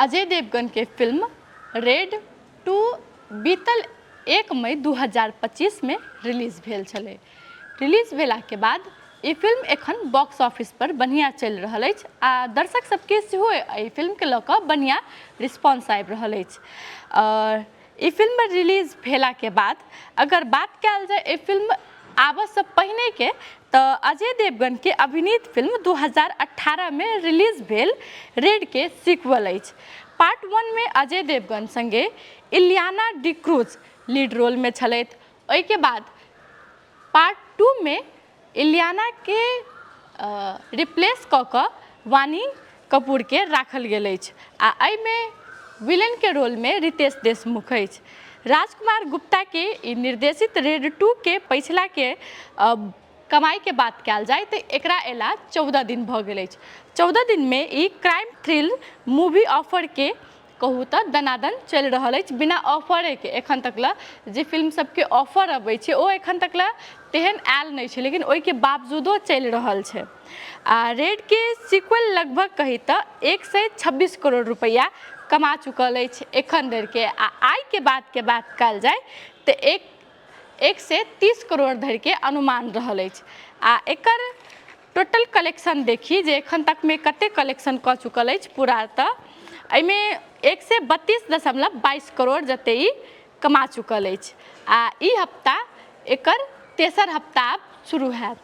अजय देवगन के film red 2 बीतल 1 मई 2025 में रिलीज भेल छलै। रिलीज भेला के बाद ई फिल्म एखन बॉक्स ऑफिस पर बढ़िया चलि रहल अछि आ दर्शक सबके सेहो एहि फिल्म के लऽ कऽ बढ़िया रिस्पॉन्स आबि रहल अछि। और ई फिल्म रिलीज भेला के बाद अगर बात कयल जाय एहि फिल्म आबऽ से पहिने के तऽ अजय देवगन के अभिनीत फिल्म 2018 में रिलीज भेल रेड के सीक्वल अछि। पार्ट 1 में अजय देवगन संगे इलियाना डिक्रूज लीड रोल में छलथि। ओहि के बाद पार्ट 2 में इलियाना के रिप्लेस कऽ कऽ वानी कपूर के राखल गेल अछि आ एहिमे विलेन के रोल में रितेश देशमुख अछि। राजकुमार गुप्ता के निर्देशित रेड 2 के पिछला के कमाई के बात कयल जाय तो एकरा एला 14 दिन भऽ गेल अछि। 14 दिन में ई क्राइम थ्रिल मूवी ऑफर के कहू तऽ दनादन चलि रहल अछि बिना ऑफरे के। एखन तक ला जे फिल्म सबके ऑफर अबै छै ओ एखन तक ला तेहन आयल नहीं छै, लेकिन ओहि के बावजूदो चलि रहल छै। आ रेड के सीक्वल लगभग कही तऽ 126 करोड़ रुपया कमा चुकल अछि एखन धरि के। आ आय के बात कयल जाय तऽ 130 करोड़ धरि के अनुमान रहल अछि। आ एकर टोटल कलेक्शन देखी जे एखन तक में कते कलेक्शन कऽ चुकल अछि पूरा तऽ एहिमे 132.22 करोड़ जते ई कमा चुकल अछि। आ ई हफ्ता एकर तेसर हफ्ता शुरू हैत।